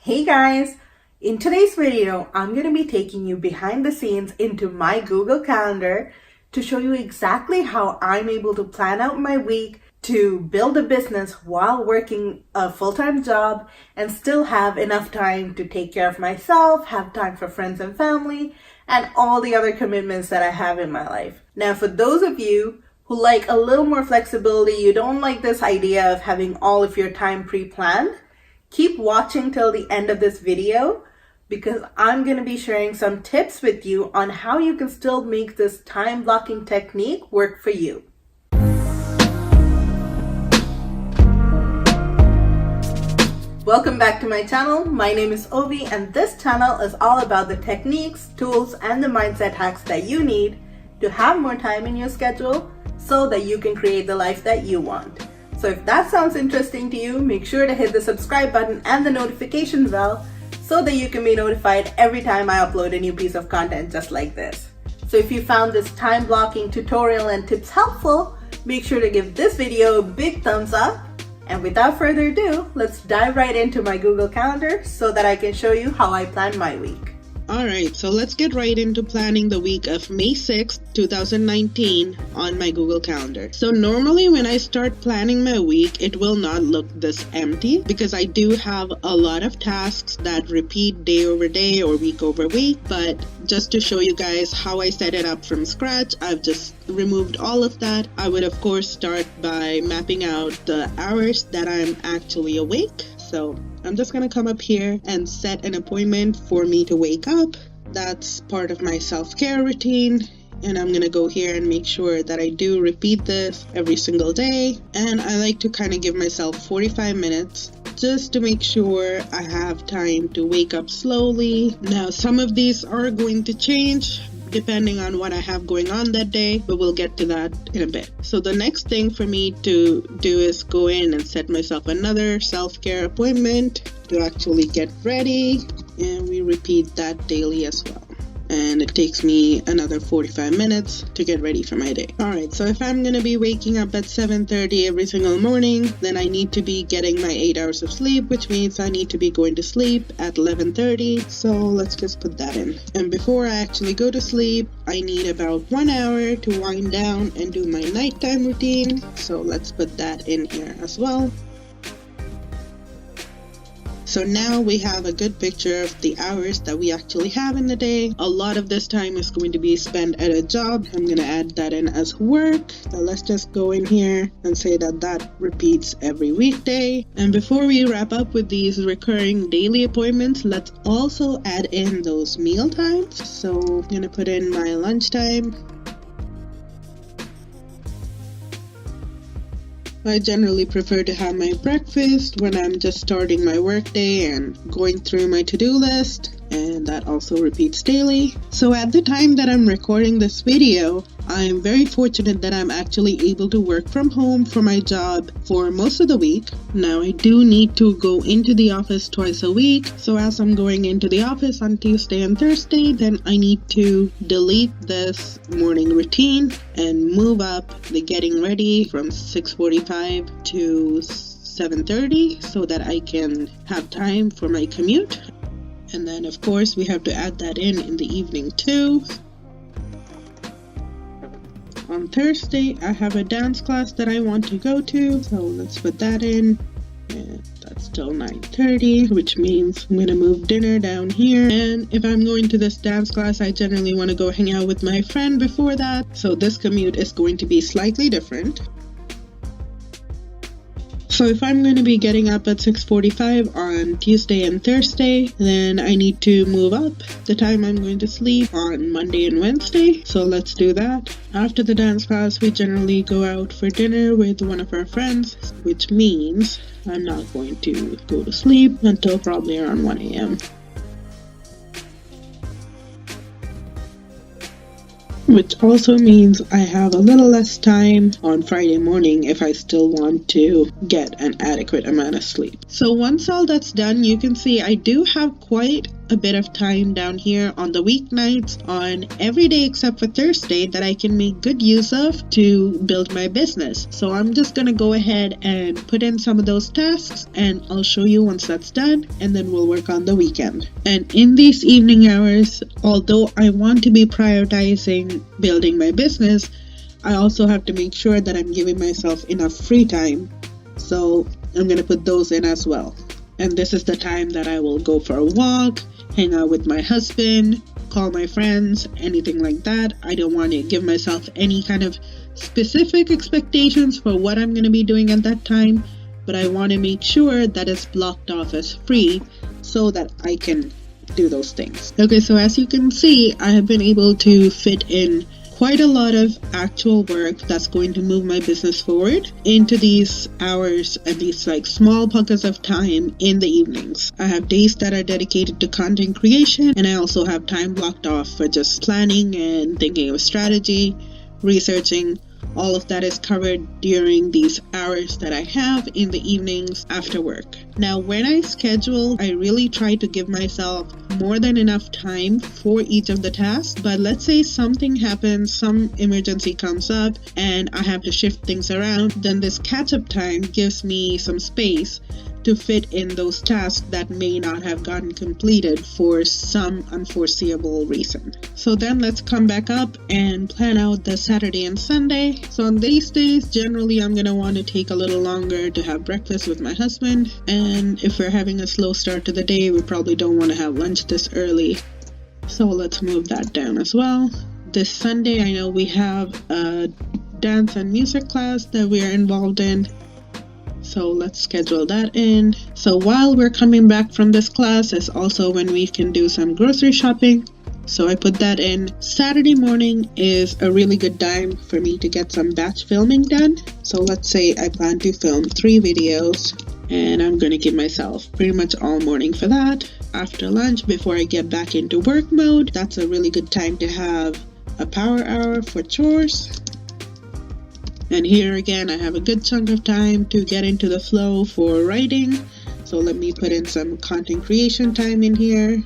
Hey guys! In today's video, I'm going to be taking you behind the scenes into my Google Calendar to show you exactly how I'm able to plan out my week to build a business while working a full-time job and still have enough time to take care of myself, have time for friends and family, and all the other commitments that I have in my life. Now, for those of you who like a little more flexibility, you don't like this idea of having all of your time pre-planned, keep watching till the end of this video because I'm going to be sharing some tips with you on how you can still make this time blocking technique work for you. Welcome back to my channel. My name is Ovi and this channel is all about the techniques, tools, and the mindset hacks that you need to have more time in your schedule so that you can create the life that you want. So if that sounds interesting to you, make sure to hit the subscribe button and the notification bell so that you can be notified every time I upload a new piece of content just like this. So if you found this time blocking tutorial and tips helpful, make sure to give this video a big thumbs up. And without further ado, let's dive right into my Google Calendar so that I can show you how I plan my week. Alright, so let's get right into planning the week of May 6th, 2019 on my Google Calendar. So normally when I start planning my week, it will not look this empty because I do have a lot of tasks that repeat day over day or week over week. But just to show you guys how I set it up from scratch, I've just removed all of that. I would of course start by mapping out the hours that I'm actually awake. So I'm just going to come up here and set an appointment for me to wake up. That's part of my self-care routine. And I'm going to go here and make sure that I do repeat this every single day. And I like to kind of give myself 45 minutes just to make sure I have time to wake up slowly. Now, some of these are going to change depending on what I have going on that day, but we'll get to that in a bit. So the next thing for me to do is go in and set myself another self-care appointment to actually get ready, and we repeat that daily as well. And it takes me another 45 minutes to get ready for my day. Alright, so if I'm gonna be waking up at 7:30 every single morning, then I need to be getting my 8 hours of sleep, which means I need to be going to sleep at 11:30. So let's just put that in. And before I actually go to sleep, I need about 1 hour to wind down and do my nighttime routine. So let's put that in here as well. So now we have a good picture of the hours that we actually have in the day. A lot of this time is going to be spent at a job. I'm going to add that in as work. So let's just go in here and say that that repeats every weekday. And before we wrap up with these recurring daily appointments, let's also add in those meal times. So I'm going to put in my lunchtime. I generally prefer to have my breakfast when I'm just starting my workday and going through my to-do list, and that also repeats daily. So at the time that I'm recording this video, I'm very fortunate that I'm actually able to work from home for my job for most of the week. Now I do need to go into the office twice a week, so as I'm going into the office on Tuesday and Thursday, then I need to delete this morning routine and move up the getting ready from 6:45 to 7:30 so that I can have time for my commute. And then of course we have to add that in the evening too. On Thursday, I have a dance class that I want to go to, so let's put that in. And that's till 9:30, which means I'm going to move dinner down here. And if I'm going to this dance class, I generally want to go hang out with my friend before that. So this commute is going to be slightly different. So if I'm going to be getting up at 6:45 on Tuesday and Thursday, then I need to move up the time I'm going to sleep on Monday and Wednesday. So let's do that. After the dance class, we generally go out for dinner with one of our friends, which means I'm not going to go to sleep until probably around 1 a.m. Which also means I have a little less time on Friday morning if I still want to get an adequate amount of sleep. So once all that's done, you can see I do have quite a bit of time down here on the weeknights on every day except for Thursday that I can make good use of to build my business. So I'm just going to go ahead and put in some of those tasks, and I'll show you once that's done, and then we'll work on the weekend. And in these evening hours, although I want to be prioritizing building my business, I also have to make sure that I'm giving myself enough free time. So I'm going to put those in as well. And this is the time that I will go for a walk, hang out with my husband, call my friends, anything like that. I don't want to give myself any kind of specific expectations for what I'm going to be doing at that time, but I want to make sure that it's blocked off as free so that I can do those things. Okay, so as you can see, I have been able to fit in quite a lot of actual work that's going to move my business forward into these hours and these like small pockets of time in the evenings. I have days that are dedicated to content creation, and I also have time blocked off for just planning and thinking of strategy, researching. All of that is covered during these hours that I have in the evenings after work. Now, when I schedule, I really try to give myself more than enough time for each of the tasks. But let's say something happens, some emergency comes up, and I have to shift things around, then this catch-up time gives me some space to fit in those tasks that may not have gotten completed for some unforeseeable reason. So then let's come back up and plan out the Saturday and Sunday. So on these days, generally I'm going to want to take a little longer to have breakfast with my husband. And if we're having a slow start to the day, we probably don't want to have lunch this early. So let's move that down as well. This Sunday, I know we have a dance and music class that we are involved in. So let's schedule that in. So while we're coming back from this class is also when we can do some grocery shopping. So I put that in. Saturday morning is a really good time for me to get some batch filming done. So let's say I plan to film 3 videos, and I'm going to give myself pretty much all morning for that. After lunch, before I get back into work mode, that's a really good time to have a power hour for chores. And here again, I have a good chunk of time to get into the flow for writing. So let me put in some content creation time in here.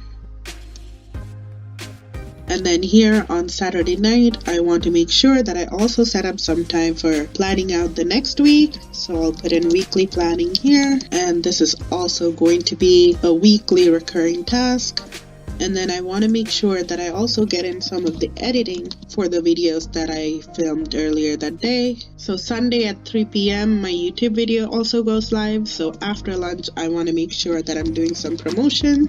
And then here on Saturday night, I want to make sure that I also set up some time for planning out the next week. So I'll put in weekly planning here. And this is also going to be a weekly recurring task. And then I want to make sure that I also get in some of the editing for the videos that I filmed earlier that day. So Sunday at 3 p.m. my YouTube video also goes live. So after lunch, I want to make sure that I'm doing some promotion.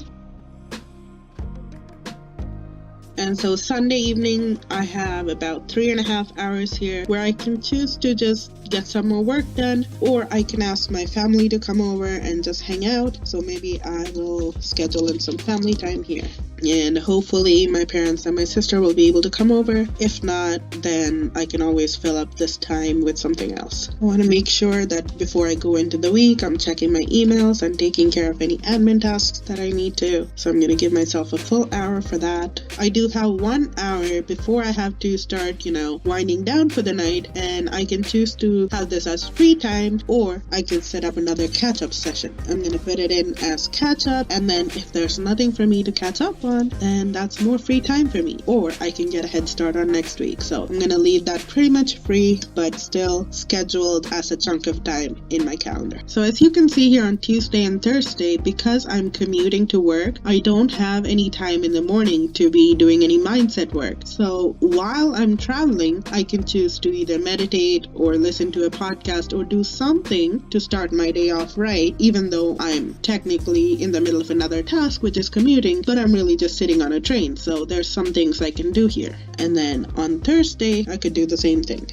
And so Sunday evening, I have about 3.5 hours here where I can choose to just get some more work done, or I can ask my family to come over and just hang out. So maybe I will schedule in some family time here. And hopefully my parents and my sister will be able to come over. If not, then I can always fill up this time with something else. I want to make sure that before I go into the week, I'm checking my emails and taking care of any admin tasks that I need to. So I'm going to give myself a full hour for that. I do have 1 hour before I have to start, winding down for the night, and I can choose to have this as free time, or I can set up another catch-up session. I'm going to put it in as catch-up, and then if there's nothing for me to catch up on, then that's more free time for me, or I can get a head start on next week. So I'm going to leave that pretty much free, but still scheduled as a chunk of time in my calendar. So as you can see here on Tuesday and Thursday, because I'm commuting to work, I don't have any time in the morning to be doing any mindset work. So while I'm traveling, I can choose to either meditate or listen to a podcast or do something to start my day off right, even though I'm technically in the middle of another task, which is commuting, but I'm really just sitting on a train. So there's some things I can do here. And then on Thursday, I could do the same thing.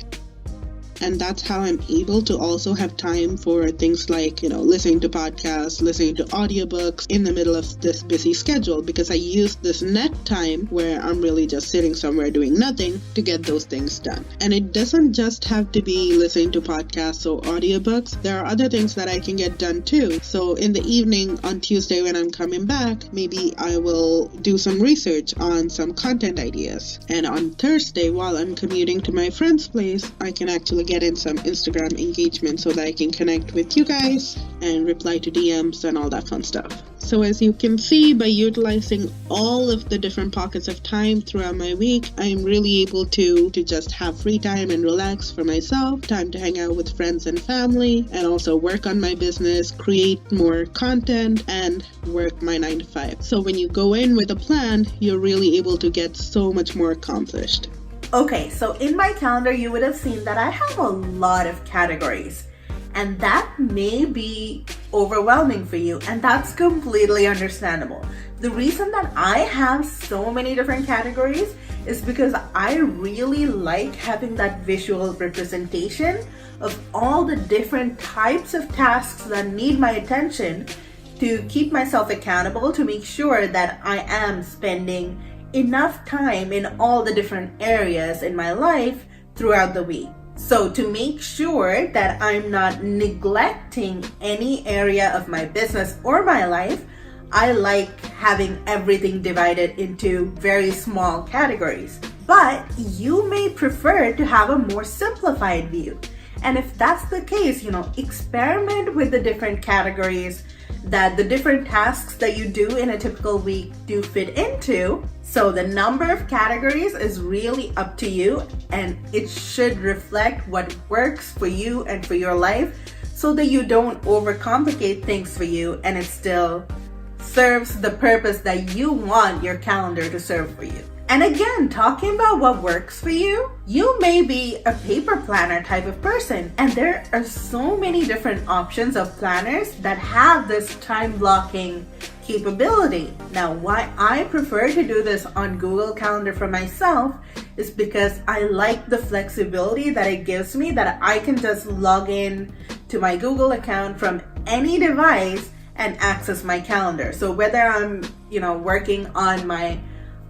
And that's how I'm able to also have time for things like, listening to podcasts, listening to audiobooks in the middle of this busy schedule, because I use this net time where I'm really just sitting somewhere doing nothing to get those things done. And it doesn't just have to be listening to podcasts or audiobooks. There are other things that I can get done too. So in the evening on Tuesday when I'm coming back, maybe I will do some research on some content ideas. And on Thursday, while I'm commuting to my friend's place, I can actually get in some Instagram engagement so that I can connect with you guys and reply to DMs and all that fun stuff. So as you can see, by utilizing all of the different pockets of time throughout my week, I'm really able to just have free time and relax for myself, time to hang out with friends and family, and also work on my business, create more content, and work my 9 to 5. So when you go in with a plan, you're really able to get so much more accomplished. Okay, so in my calendar, you would have seen that I have a lot of categories. And that may be overwhelming for you, and that's completely understandable. The reason that I have so many different categories is because I really like having that visual representation of all the different types of tasks that need my attention to keep myself accountable, to make sure that I am spending enough time in all the different areas in my life throughout the week. So to make sure that I'm not neglecting any area of my business or my life, I like having everything divided into very small categories. But you may prefer to have a more simplified view. And if that's the case, experiment with the different categories that the different tasks that you do in a typical week do fit into. So the number of categories is really up to you, and it should reflect what works for you and for your life, so that you don't overcomplicate things for you and it still serves the purpose that you want your calendar to serve for you. And again, talking about what works for you, you may be a paper planner type of person, and there are so many different options of planners that have this time blocking capability. Now, why I prefer to do this on Google Calendar for myself is because I like the flexibility that it gives me, that I can just log in to my Google account from any device and access my calendar. So whether I'm, working on my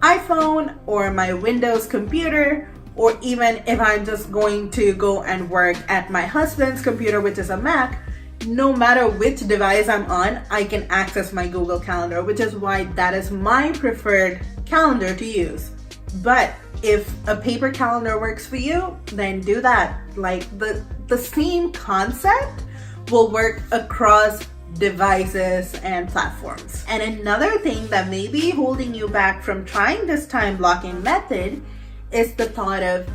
iPhone or my Windows computer, or even if I'm just going to go and work at my husband's computer, which is a Mac, no matter which device I'm on, I can access my Google Calendar, which is why that is my preferred calendar to use. But if a paper calendar works for you, then do that. Like the same concept will work across devices and platforms. And another thing that may be holding you back from trying this time blocking method is the thought of,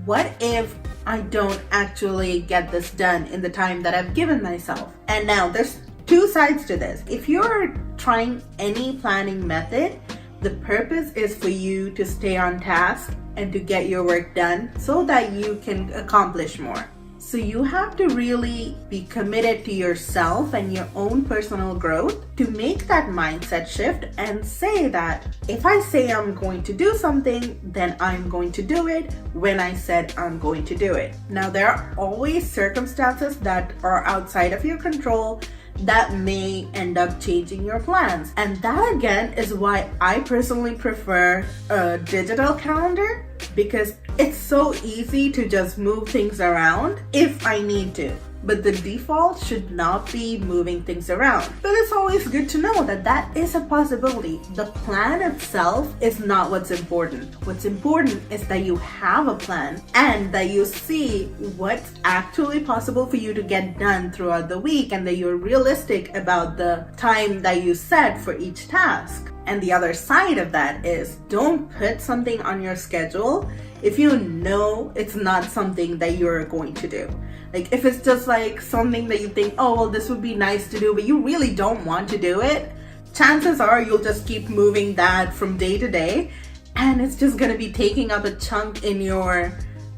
what if I don't actually get this done in the time that I've given myself? And now there's two sides to this. If you're trying any planning method, the purpose is for you to stay on task and to get your work done so that you can accomplish more. So you have to really be committed to yourself and your own personal growth to make that mindset shift and say that if I say I'm going to do something, then I'm going to do it when I said I'm going to do it. Now, there are always circumstances that are outside of your control that may end up changing your plans. And that again is why I personally prefer a digital calendar, because it's so easy to just move things around if I need to. But the default should not be moving things around. But it's always good to know that that is a possibility. The plan itself is not what's important. What's important is that you have a plan and that you see what's actually possible for you to get done throughout the week, and that you're realistic about the time that you set for each task. And the other side of that is, don't put something on your schedule if you know it's not something that you're going to do. Like if it's just like something that you think, oh, well, this would be nice to do, but you really don't want to do it, chances are you'll just keep moving that from day to day, and it's just going to be taking up a chunk in your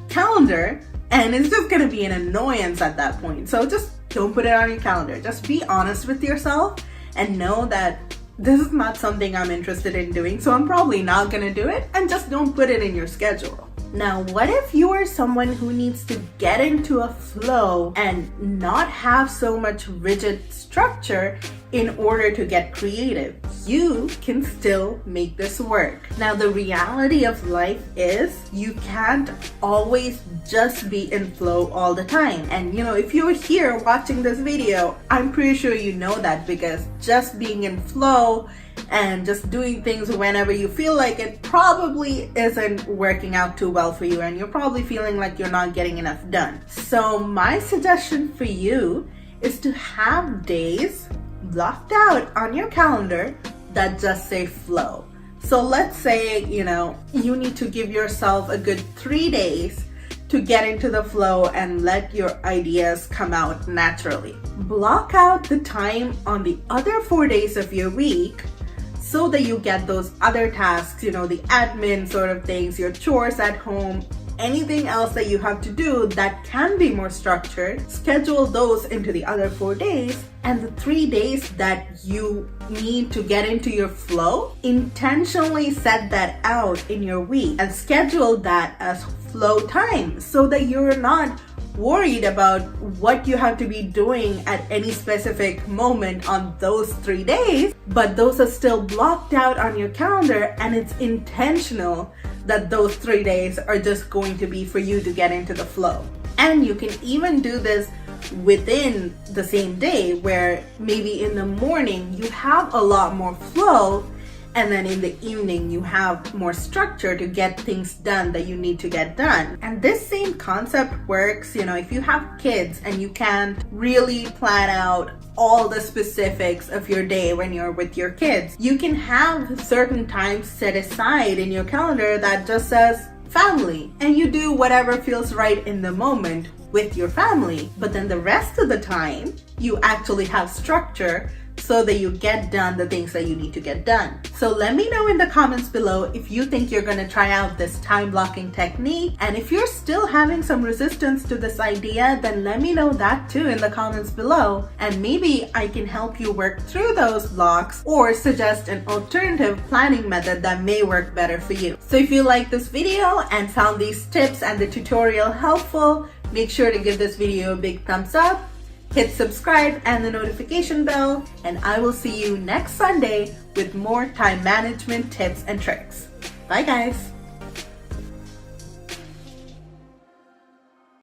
calendar, and it's just going to be an annoyance at that point. So just don't put it on your calendar. Just be honest with yourself and know that this is not something I'm interested in doing, so I'm probably not going to do it, and just don't put it in your schedule. Now, what if you are someone who needs to get into a flow and not have so much rigid structure in order to get creative? You can still make this work. Now, the reality of life is you can't always just be in flow all the time. And if you're here watching this video, I'm pretty sure you know that, because just being in flow and just doing things whenever you feel like it probably isn't working out too well for you, and you're probably feeling like you're not getting enough done. So my suggestion for you is to have days, blocked out on your calendar that just say flow. So let's say, you need to give yourself a good 3 days to get into the flow and let your ideas come out naturally. Block out the time on the other 4 days of your week so that you get those other tasks, the admin sort of things, your chores at home, anything else that you have to do that can be more structured. Schedule those into the other 4 days, and the 3 days that you need to get into your flow, intentionally set that out in your week and schedule that as flow time so that you're not worried about what you have to be doing at any specific moment on those 3 days, but those are still blocked out on your calendar, and it's intentional that those 3 days are just going to be for you to get into the flow. And you can even do this within the same day, where maybe in the morning you have a lot more flow, and then in the evening you have more structure to get things done that you need to get done. And this same concept works, if you have kids and you can't really plan out all the specifics of your day when you're with your kids, you can have certain times set aside in your calendar that just says family, and you do whatever feels right in the moment with your family. But then the rest of the time you actually have structure so that you get done the things that you need to get done. So let me know in the comments below if you think you're going to try out this time blocking technique. And if you're still having some resistance to this idea, then let me know that too in the comments below. And maybe I can help you work through those blocks or suggest an alternative planning method that may work better for you. So if you like this video and found these tips and the tutorial helpful, make sure to give this video a big thumbs up. Hit subscribe and the notification bell, and I will see you next Sunday with more time management tips and tricks. Bye guys.